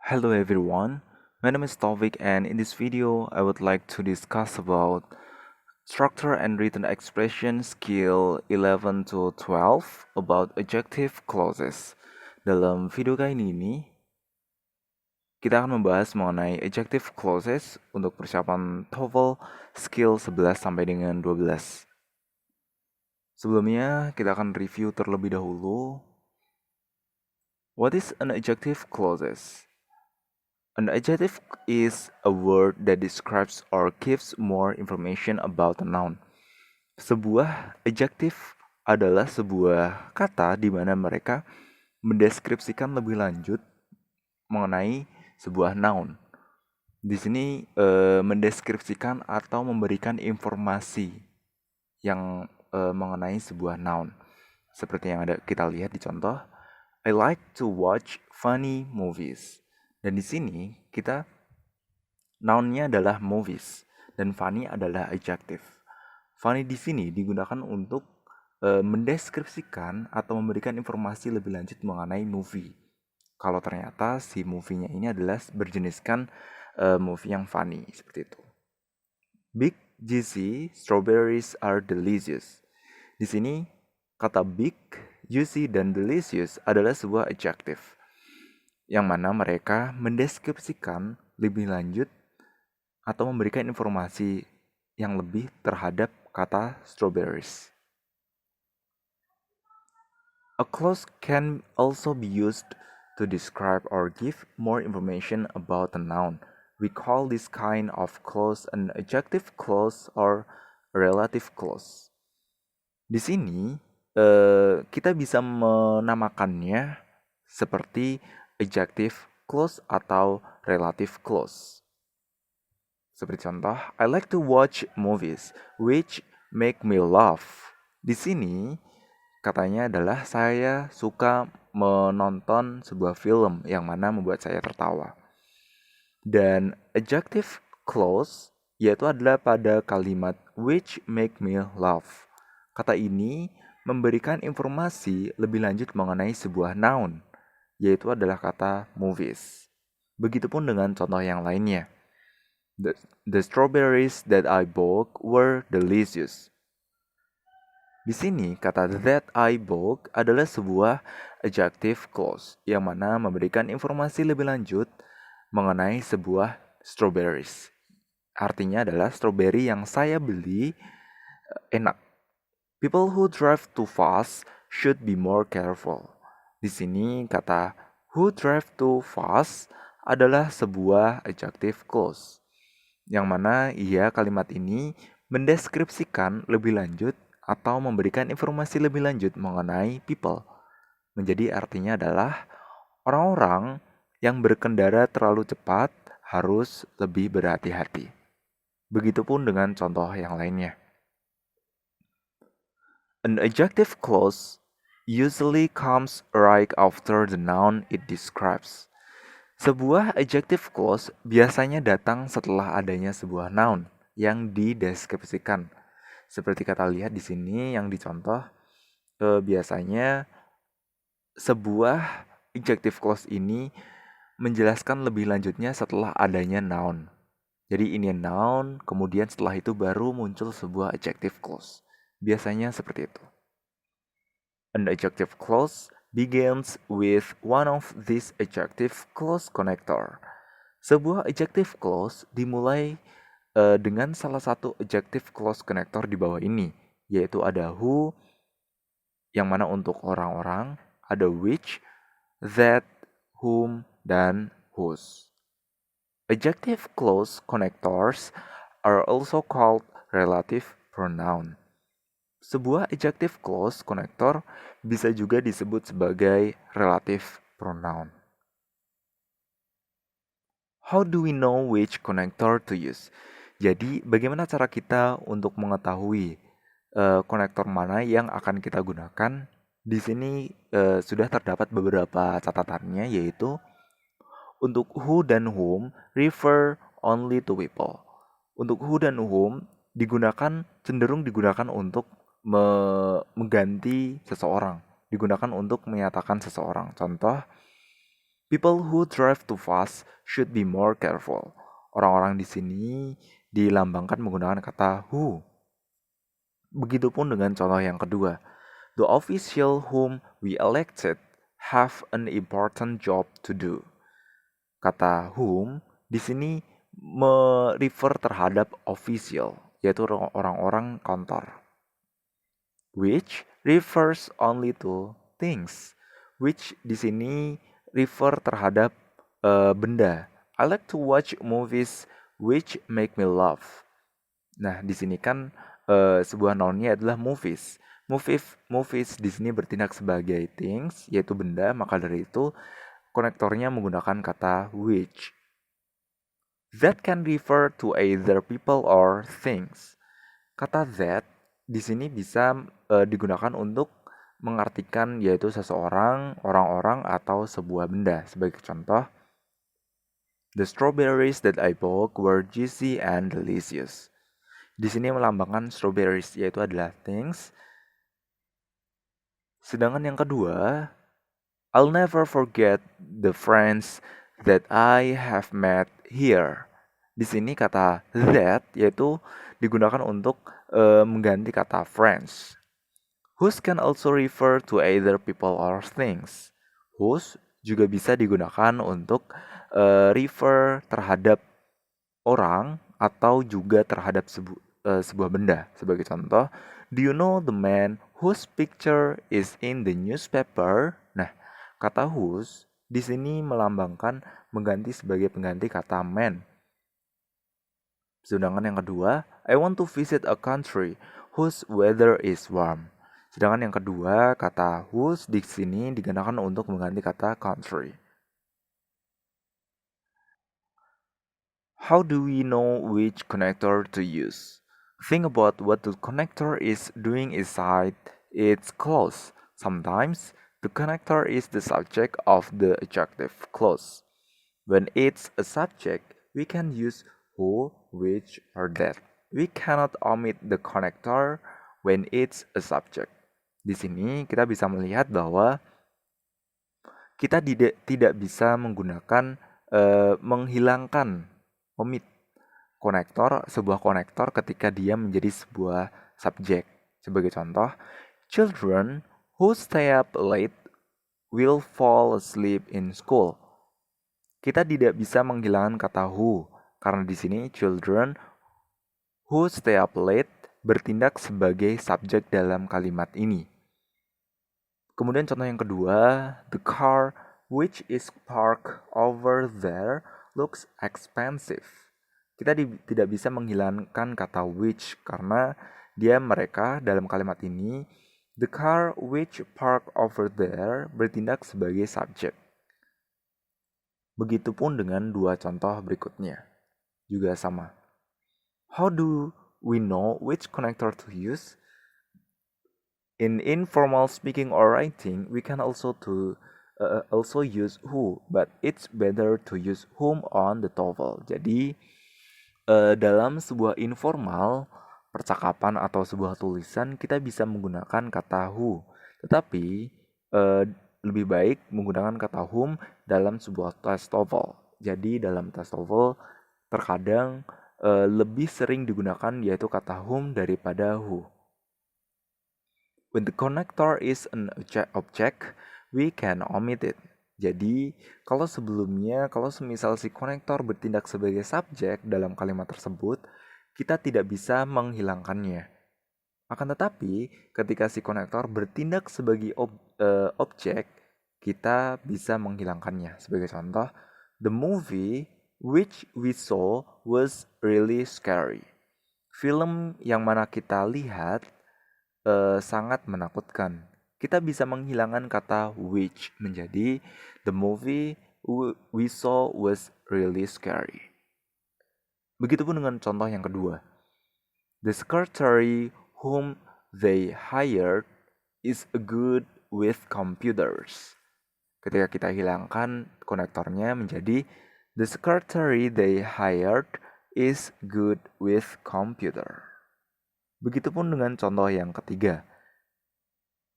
Hello everyone, my name is Taufik and in this video I would like to discuss about structure and written expression skill 11 to 12 about adjective clauses. Dalam video kali ini kita akan membahas mengenai adjective clauses untuk persiapan TOEFL skill 11 sampai dengan 12. Sebelumnya kita akan review terlebih dahulu what is an adjective clauses. An adjective is a word that describes or gives more information about a noun. Sebuah adjective adalah sebuah kata di mana mereka mendeskripsikan lebih lanjut mengenai sebuah noun. Di sini mendeskripsikan atau memberikan informasi yang mengenai sebuah noun. Seperti yang ada kita lihat di contoh, I like to watch funny movies. Dan di sini kita noun-nya adalah movies dan funny adalah adjective. Funny di sini digunakan untuk mendeskripsikan atau memberikan informasi lebih lanjut mengenai movie. Kalau ternyata si movie-nya ini adalah berjeniskan movie yang funny seperti itu. Big, juicy, strawberries are delicious. Di sini kata big, juicy, dan delicious adalah sebuah adjective yang mana mereka mendeskripsikan lebih lanjut atau memberikan informasi yang lebih terhadap kata strawberries. A clause can also be used to describe or give more information about a noun. We call this kind of clause an adjective clause or a relative clause. Di sini kita bisa menamakannya seperti adjective clause atau relative clause. Seperti contoh, I like to watch movies which make me laugh. Di sini katanya adalah saya suka menonton sebuah film yang mana membuat saya tertawa. Dan adjective clause yaitu adalah pada kalimat which make me laugh. Kata ini memberikan informasi lebih lanjut mengenai sebuah noun, yaitu adalah kata movies. Begitupun dengan contoh yang lainnya. The strawberries that I bought were delicious. Di sini, kata that I bought adalah sebuah adjective clause yang mana memberikan informasi lebih lanjut mengenai sebuah strawberries. Artinya adalah strawberry yang saya beli enak. People who drive too fast should be more careful. Di sini kata who drive too fast adalah sebuah adjective clause yang mana kalimat ini mendeskripsikan lebih lanjut atau memberikan informasi lebih lanjut mengenai people. Menjadi artinya adalah orang-orang yang berkendara terlalu cepat harus lebih berhati-hati. Begitupun dengan contoh yang lainnya. An adjective clause usually comes right after the noun it describes. Sebuah adjective clause biasanya datang setelah adanya sebuah noun yang dideskripsikan. Seperti kata lihat di sini yang dicontoh, biasanya sebuah adjective clause ini menjelaskan lebih lanjutnya setelah adanya noun. Jadi ini noun, kemudian setelah itu baru muncul sebuah adjective clause. Biasanya seperti itu. An adjective clause begins with one of these adjective clause connector. Sebuah adjective clause dimulai dengan salah satu adjective clause connector di bawah ini, yaitu ada who, yang mana untuk orang-orang, ada which, that, whom, dan whose. Adjective clause connectors are also called relative pronoun. Sebuah adjective clause connector bisa juga disebut sebagai relative pronoun. How do we know which connector to use? Jadi, bagaimana cara kita untuk mengetahui konektor mana yang akan kita gunakan? Di sini sudah terdapat beberapa catatannya, yaitu untuk who dan whom refer only to people. Untuk who dan whom cenderung digunakan untuk mengganti seseorang, digunakan untuk menyatakan seseorang. Contoh, People who drive too fast should be more careful. Orang-orang di sini dilambangkan menggunakan kata who. Begitupun dengan contoh yang kedua. The official whom we elected have an important job to do. Kata whom di sini merefer terhadap official, yaitu orang-orang kantor. Which refers only to things. Which di sini refer terhadap benda. I like to watch movies which make me laugh. Nah, di sini kan sebuah nounnya adalah movies. Movies di sini bertindak sebagai things, yaitu benda, maka dari itu konektornya menggunakan kata which. That can refer to either people or things. Kata that di sini bisa digunakan untuk mengartikan yaitu seseorang, orang-orang, atau sebuah benda. Sebagai contoh, the strawberries that I bought were juicy and delicious. Di sini melambangkan strawberries yaitu adalah things. Sedangkan yang kedua, I'll never forget the friends that I have met here. Di sini kata that yaitu digunakan untuk mengganti kata friends. Whose can also refer to either people or things. Whose juga bisa digunakan untuk refer terhadap orang atau juga terhadap sebuah benda. Sebagai contoh, do you know the man whose picture is in the newspaper? Nah, kata whose di sini melambangkan mengganti sebagai pengganti kata man. Sedangkan yang kedua, I want to visit a country whose weather is warm. Sedangkan yang kedua, kata whose di sini digunakan untuk mengganti kata country. How do we know which connector to use? Think about what the connector is doing inside its clause. Sometimes, the connector is the subject of the adjective clause. When it's a subject, we can use who, which, or that. We cannot omit the connector when it's a subject. Di sini kita bisa melihat bahwa kita tidak bisa menggunakan menghilangkan omit sebuah konektor ketika dia menjadi sebuah subjek. Sebagai contoh, children who stay up late will fall asleep in school. Kita tidak bisa menghilangkan kata who karena di sini children who stay up late bertindak sebagai subjek dalam kalimat ini. Kemudian contoh yang kedua, the car which is parked over there looks expensive. Kita tidak bisa menghilangkan kata which karena mereka dalam kalimat ini, the car which parked over there bertindak sebagai subjek. Begitupun dengan dua contoh berikutnya. Juga sama. How do we know which connector to use? In informal speaking or writing, we can also use who, but it's better to use whom on the TOEFL. Jadi, dalam sebuah informal, percakapan atau sebuah tulisan, kita bisa menggunakan kata who. Tetapi, lebih baik menggunakan kata whom dalam sebuah tes TOEFL. Jadi dalam tes TOEFL terkadang lebih sering digunakan yaitu kata whom daripada who. When the connector is an object, we can omit it. Jadi, kalau semisal si konektor bertindak sebagai subjek dalam kalimat tersebut, kita tidak bisa menghilangkannya. Akan tetapi, ketika si konektor bertindak sebagai objek, kita bisa menghilangkannya. Sebagai contoh, the movie which we saw was really scary. Film yang mana kita lihat sangat menakutkan. Kita bisa menghilangkan kata which menjadi the movie we saw was really scary. Begitupun dengan contoh yang kedua. The secretary whom they hired is good with computers. Ketika kita hilangkan konektornya menjadi the secretary they hired is good with computer. Begitupun dengan contoh yang ketiga.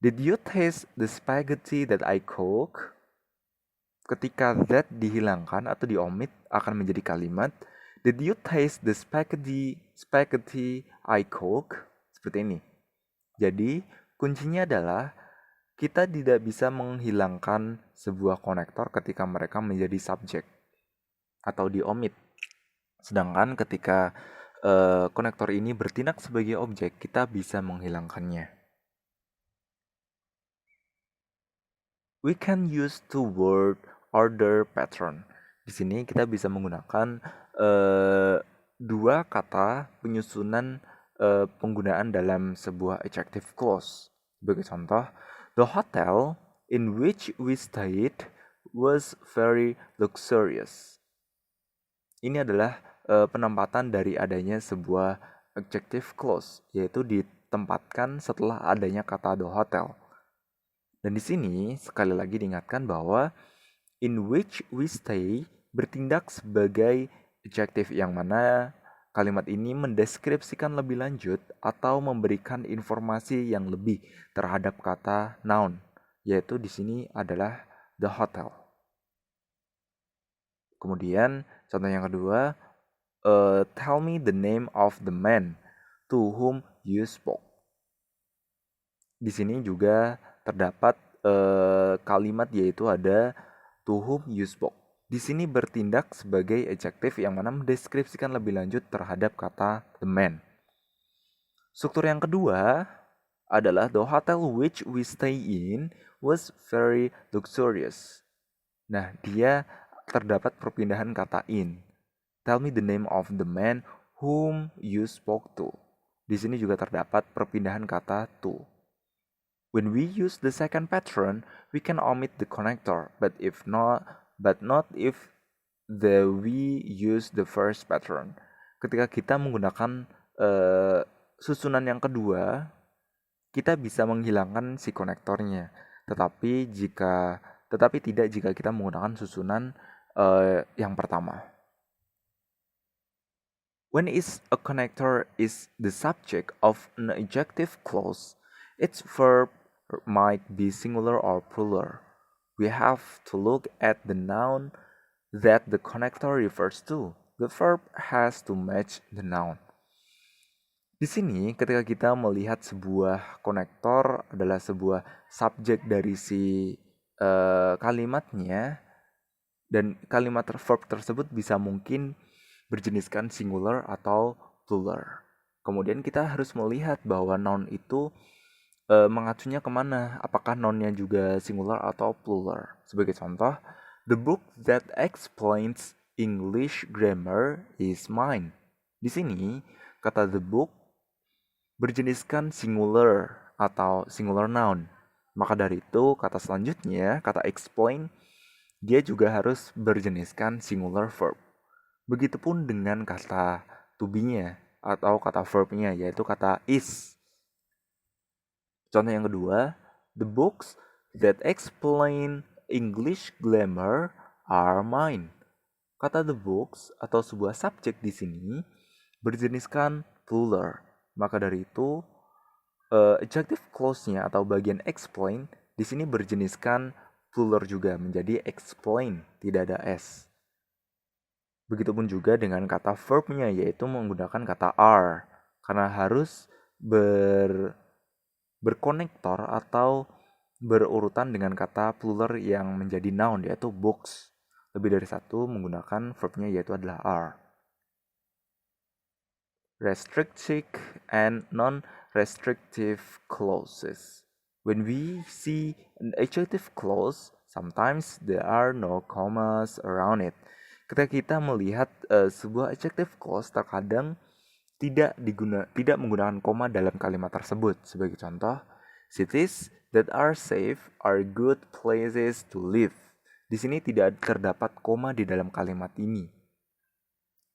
Did you taste the spaghetti that I cook? ketika that dihilangkan atau diomit akan menjadi kalimat Did you taste the spaghetti I cook? Seperti ini. Jadi, kuncinya adalah kita tidak bisa menghilangkan sebuah konektor ketika mereka menjadi subjek atau diomit. Sedangkan ketika konektor ini bertindak sebagai objek, kita bisa menghilangkannya. We can use two word order pattern. Di sini kita bisa menggunakan dua kata penyusunan penggunaan dalam sebuah adjective clause. Sebagai contoh, the hotel in which we stayed was very luxurious. Ini adalah penempatan dari adanya sebuah adjective clause, yaitu ditempatkan setelah adanya kata the hotel. Dan di sini sekali lagi diingatkan bahwa in which we stay bertindak sebagai adjective yang mana kalimat ini mendeskripsikan lebih lanjut atau memberikan informasi yang lebih terhadap kata noun, yaitu di sini adalah the hotel. Kemudian contoh yang kedua, tell me the name of the man to whom you spoke. Di sini juga terdapat kalimat yaitu ada to whom you spoke. Di sini bertindak sebagai adjektif yang mana mendeskripsikan lebih lanjut terhadap kata the man. Struktur yang kedua adalah the hotel which we stay in was very luxurious. Nah, dia terdapat perpindahan kata in. Tell me the name of the man whom you spoke to. Di sini juga terdapat perpindahan kata to. When we use the second pattern, we can omit the connector, but not if we use the first pattern. Ketika kita menggunakan susunan yang kedua, kita bisa menghilangkan si konektornya. Tetapi tidak jika kita menggunakan susunan yang pertama. When a connector is the subject of an adjective clause, its verb might be singular or plural. We have to look at the noun that the connector refers to. The verb has to match the noun. Di sini ketika kita melihat sebuah konektor adalah sebuah subjek dari si kalimatnya, dan kalimat verb tersebut bisa mungkin berjeniskan singular atau plural. Kemudian kita harus melihat bahwa noun itu mengacunya kemana, apakah nounnya juga singular atau plural. Sebagai contoh, the book that explains English grammar is mine. Di sini kata the book berjeniskan singular atau singular noun. Maka dari itu kata selanjutnya, kata explain, dia juga harus berjeniskan singular verb. Begitupun dengan kata to be-nya atau kata verb-nya, yaitu kata is. Contoh yang kedua, the books that explain English grammar are mine. Kata the books atau sebuah subjek di sini berjeniskan plural. Maka dari itu, adjective clause-nya atau bagian explain di sini berjeniskan plural juga, menjadi explain, tidak ada s. Begitupun juga dengan kata verb-nya, yaitu menggunakan kata are, karena harus berkonektor atau berurutan dengan kata plural yang menjadi noun, yaitu books. Lebih dari satu menggunakan verb-nya, yaitu adalah are. Restrictive and non-restrictive clauses. When we see an adjective clause, sometimes there are no commas around it. Ketika kita melihat sebuah adjective clause, terkadang tidak menggunakan koma dalam kalimat tersebut. Sebagai contoh, cities that are safe are good places to live. Di sini tidak terdapat koma di dalam kalimat ini.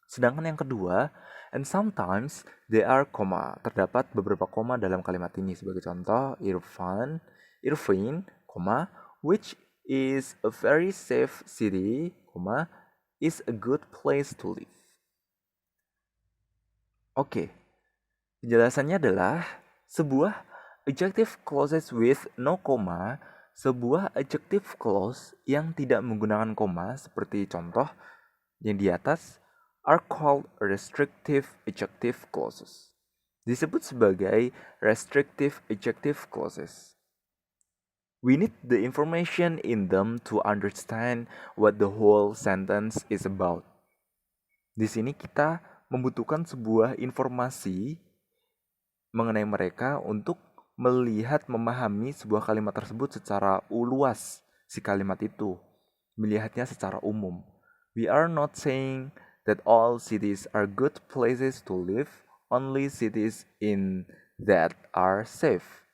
Sedangkan yang kedua, and sometimes there are koma. Terdapat beberapa koma dalam kalimat ini. Sebagai contoh, Irvine, which is a very safe city, is a good place to live. Oke, penjelasannya adalah sebuah adjective clauses with no comma sebuah adjective clause yang tidak menggunakan koma seperti contoh yang di atas are called restrictive adjective clauses. Disebut sebagai restrictive adjective clauses. We need the information in them to understand what the whole sentence is about. Di sini kita membutuhkan sebuah informasi mengenai mereka untuk melihat, memahami sebuah kalimat tersebut secara luas, si kalimat itu, melihatnya secara umum. We are not saying that all cities are good places to live, only cities in that are safe.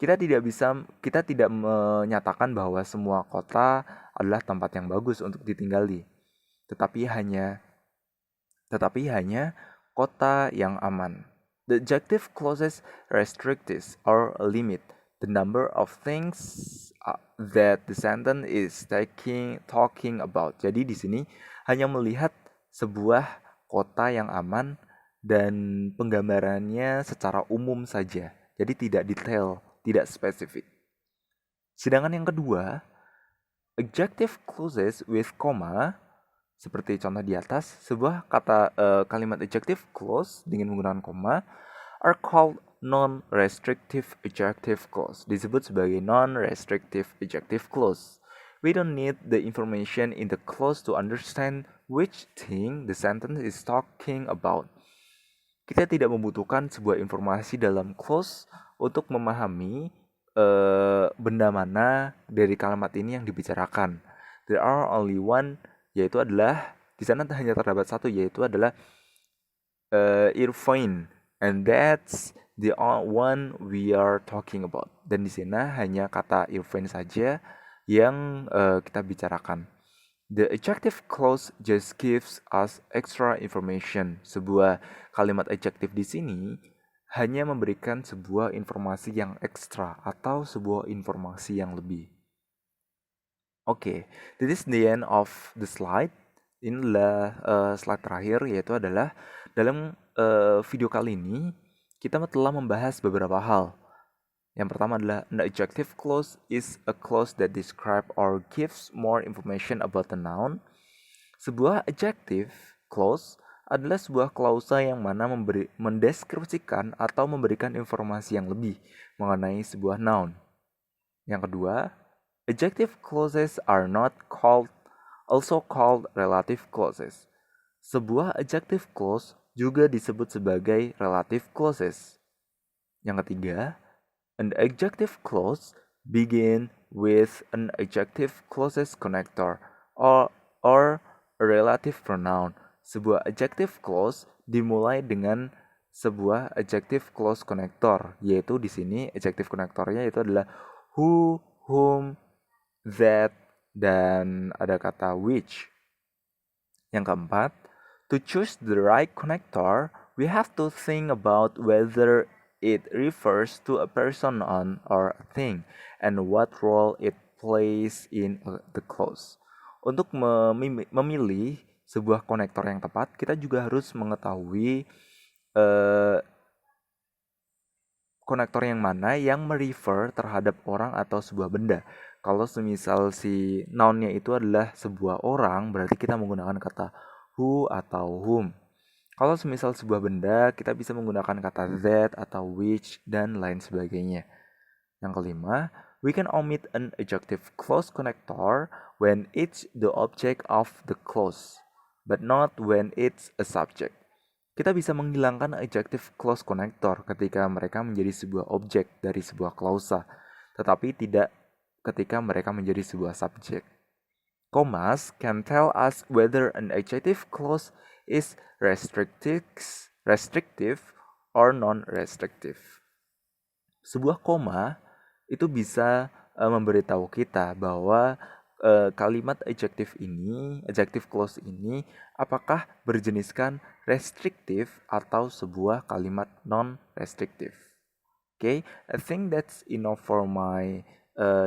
Kita tidak menyatakan bahwa semua kota adalah tempat yang bagus untuk ditinggali, tetapi hanya kota yang aman. The adjective clauses restricts or limit the number of things that the sentence is talking about. Jadi di sini hanya melihat sebuah kota yang aman dan penggambarannya secara umum saja. Jadi tidak detail, tidak spesifik. Sedangkan yang kedua, adjective clauses with comma, seperti contoh di atas, sebuah kalimat adjective clause dengan menggunakan koma are called non-restrictive adjective clause. Disebut sebagai non-restrictive adjective clause. We don't need the information in the clause to understand which thing the sentence is talking about. Kita tidak membutuhkan sebuah informasi dalam clause untuk memahami benda mana dari kalimat ini yang dibicarakan. There are only one, yaitu adalah di sana hanya terdapat satu, yaitu adalah Irfan, and that's the one we are talking about. Dan di sana hanya kata Irfan saja yang kita bicarakan. The adjective clause just gives us extra information. Sebuah kalimat adjective di sini hanya memberikan sebuah informasi yang ekstra atau sebuah informasi yang lebih. Oke, this is the end of the slide. Inilah slide terakhir, yaitu adalah dalam video kali ini kita telah membahas beberapa hal. Yang pertama adalah an adjective clause is a clause that describe or gives more information about the noun. Sebuah adjective clause adalah sebuah klausa yang mana mendeskripsikan atau memberikan informasi yang lebih mengenai sebuah noun. Yang kedua, adjective clauses are also called relative clauses. Sebuah adjective clause juga disebut sebagai relative clauses. Yang ketiga, an adjective clause begin with an adjective clauses connector or a relative pronoun. Sebuah adjective clause dimulai dengan sebuah adjective clause connector, yaitu di sini adjective connectornya itu adalah who, whom, that, dan ada kata which. Yang keempat, to choose the right connector, we have to think about whether it refers to a person or a thing and what role it plays in the clause. Untuk memilih sebuah konektor yang tepat, kita juga harus mengetahui konektor yang mana yang merefer terhadap orang atau sebuah benda. Kalau semisal si nounnya itu adalah sebuah orang, berarti kita menggunakan kata who atau whom. Kalau semisal sebuah benda, kita bisa menggunakan kata that atau which dan lain sebagainya. Yang kelima, we can omit an adjective clause connector when it's the object of the clause, but not when it's a subject. Kita bisa menghilangkan adjective clause connector ketika mereka menjadi sebuah objek dari sebuah klausa, tetapi tidak ketika mereka menjadi sebuah subjek. Commas can tell us whether an adjective clause is restrictive or non-restrictive. Sebuah koma itu bisa memberitahu kita bahwa kalimat adjective clause ini apakah berjeniskan restriktif atau sebuah kalimat non-restriktif. Okay, I think that's enough for my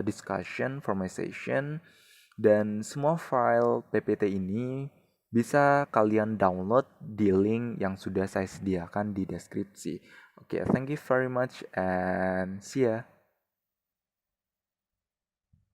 discussion, for my session. Dan semua file PPT ini bisa kalian download di link yang sudah saya sediakan di deskripsi. Okay, thank you very much and see ya.